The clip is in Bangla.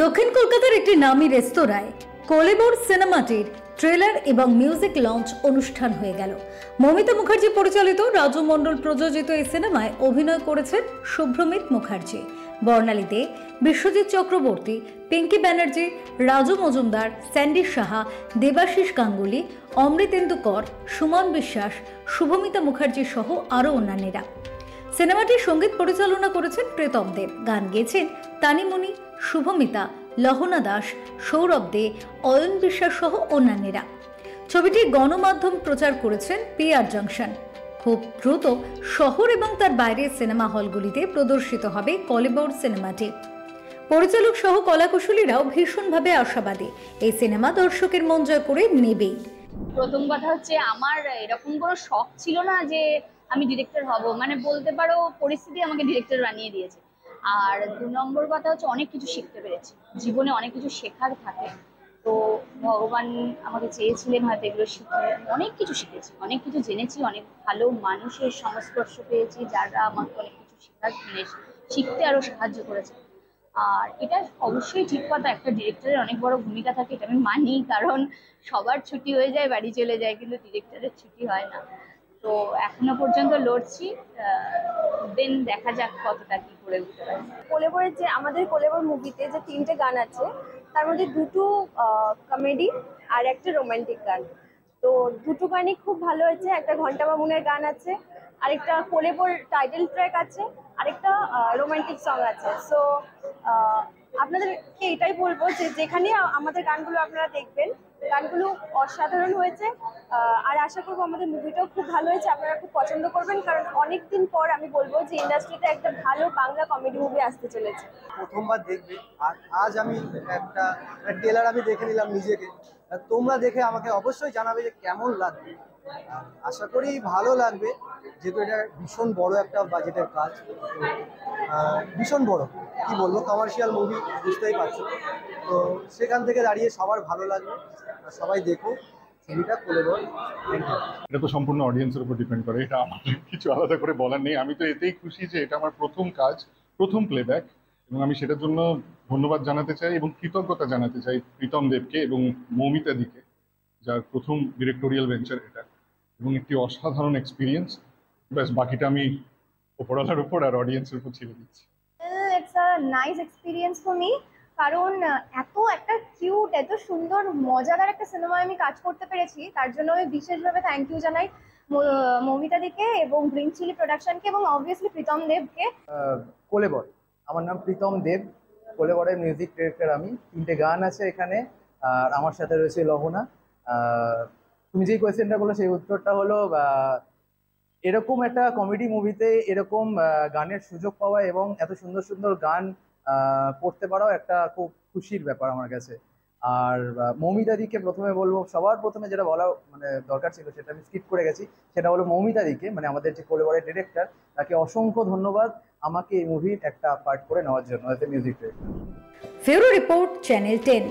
দক্ষিণ কলকাতার একটি নামী রেস্তোরাঁয় কলেবর সিনেমাটির ট্রেলার এবং মিউজিক লঞ্চ অনুষ্ঠান হয়ে গেল। মৌমিতা মুখার্জি পরিচালিত, রাজু মণ্ডল প্রযোজিত এই সিনেমায় অভিনয় করেছেন শুভ্রমিত মুখার্জি, বর্ণালী দে, বিশ্বজিৎ চক্রবর্তী, পিঙ্কি ব্যানার্জি, রাজু মজুমদার, স্যান্ডি সাহা, দেবাশিস গাঙ্গুলি, অমৃতেন্দু কর, সুমন বিশ্বাস, শুভমিতা মুখার্জি সহ আরও অন্যান্যরা। সিনেমাটির সঙ্গীত পরিচালনা করেছেন প্রীতম দেব, গান গেয়েছেন তানিমণি, শুভমিতা, লহনা দাস, সৌরভ দে, অয়ন বিশ্বাস সহ অন্যান্যরা। ছবিটির গণমাধ্যম প্রচার করেছেন PR জাংশন। খুব দ্রুত শহর এবং তার বাইরের সিনেমা হলগুলিতে প্রদর্শিত হবে কলেবর সিনেমাটি। পরিচালক সহ কলাকুশলীরাও ভীষণভাবে আশাবাদী এই সিনেমা দর্শকের মন জয় করে নেবেই। প্রথম কথা হচ্ছে, আমার এরকম কোনো শখ ছিল না যে আমি ডিরেক্টর হব, মানে বলতে পারো পরিস্থিতি আমাকে ডিরেক্টর বানিয়ে দিয়েছে। আর 2 নম্বর কথা হচ্ছে, অনেক কিছু শিখতে পেরেছি, জীবনে অনেক কিছু শেখার থাকে। তো ভগবান আমাকে চেয়েছিলেন হয়তো এগুলো শিখতে, অনেক কিছু শিখেছি, অনেক কিছু জেনেছি, অনেক ভালো মানুষের সংস্পর্শ পেয়েছি যারা আমাকে অনেক কিছু শেখার জিনিস শিখতে আরও সাহায্য করেছে। আর এটা অবশ্যই ঠিক কথা, একটা ডিরেক্টরের অনেক বড় ভূমিকা থাকে, এটা আমি মানি, কারণ সবার ছুটি হয়ে যায়, বাড়ি চলে যায়, কিন্তু ডিরেক্টরের ছুটি হয় না। তো এখনো পর্যন্ত লড়ছি, দেন দেখা যাক কতটা কি করে উঠতে পারি। কলেবরের যে আমাদের কলেবর মুভিতে যে 3টে গান আছে, তার মধ্যে 2টো কমেডি আর একটা রোমান্টিক গান। তো 2টো গানই খুব ভালো হয়েছে। একটা ঘন্টা মামুনের গান আছে, আরেকটা কলেবর টাইটেল ট্র্যাক আছে, আরেকটা রোমান্টিক সং আছে। সো আপনাদেরকে এটাই বলবো যে যেখানে আমাদের গানগুলো আপনারা দেখবেন, গানগুলো অসাধারণ হয়েছে। আর আশা করবো আমাদের মুভিটাও খুব ভালো হয়েছে, আপনারা খুব পছন্দ করবেন, কারণ অনেকদিন পর আমি বলবো যে ইন্ডাস্ট্রিতে একটা ভালো বাংলা কমেডি মুভি আসতে চলেছে। প্রথমবার দেখবে, আর আজ আমি একটা ট্রেলার আমি দেখে নিলাম নিজেকে। তোমরা দেখে আমাকে অবশ্যই জানাবে যে কেমন লাগবে। আশা করি ভালো লাগবে, যেহেতু এটা ভীষণ বড় একটা বাজেটের কাজ, ভীষণ বড়, কি বলবো, কমার্শিয়াল মুভি, বুঝতেই পারছো। তো সেখান থেকে দাঁড়িয়ে সবার ভালো লাগবে, সবাই দেখো ছবিটা কলেবর। এটা তো সম্পূর্ণ অডিয়েন্সের উপর ডিপেন্ড করে, এটা আমার কিছু আলাদা করে বলার নেই। আমি তো এতেই খুশি যে এটা আমার প্রথম কাজ, প্রথম প্লেব্যাক, এবং আমি সেটার জন্য ধন্যবাদ জানাতে চাই এবং কৃতজ্ঞতা জানাতে চাই প্রীতম দেবকে এবং মৌমিতা দিকে, যার প্রথম ডিরেক্টোরিয়াল ভেঞ্চার এটা, এবং একটি অসাধারণ এক্সপিরিয়েন্স। ব্যাস, বাকিটা আমি ওপরওয়ালার উপর আর অডিয়েন্সের উপর ছেড়ে দিচ্ছি। It's a nice experience for me, কারণ এত একটা কিউট, এত সুন্দর, মজাদার একটা সিনেমায় আমি কাজ করতে পেরেছি। তার জন্য আমি বিশেষভাবে থ্যাংক ইউ জানাই মৌমিতা দিকে এবং গ্রিন চিলি প্রোডাকশনকে এবং অবভিয়াসলি প্রীতম দেবকে। কলেবর, আমার নাম প্রীতম দেব, কলেবরের মিউজিক ডিরেক্টর আমি। 3টে গান আছে এখানে, আর আমার সাথে রয়েছে লহনা। তুমি যেই কোয়েশ্চেনটা করলো সেই উত্তরটা হলো, এরকম একটা কমেডি মুভিতে এরকম গানের সুযোগ পাওয়া এবং এত সুন্দর সুন্দর গান করতে পারাও একটা খুব খুশির ব্যাপার আমার কাছে। আর মৌমিতা দিকে প্রথমে বলবো, সবার প্রথমে যেটা বলা মানে দরকার ছিল সেটা আমি স্কিপ করে গেছি, সেটা হলো মৌমিতা দিকে, মানে আমাদের যে কলেবরের ডিরেক্টর, তাকে অসংখ্য ধন্যবাদ আমাকে এই মুভির একটা পার্ট করে নেওয়ার জন্য এজ এ মিউজিক ডিরেক্টর। ফেরো রিপোর্ট, চ্যানেল 10।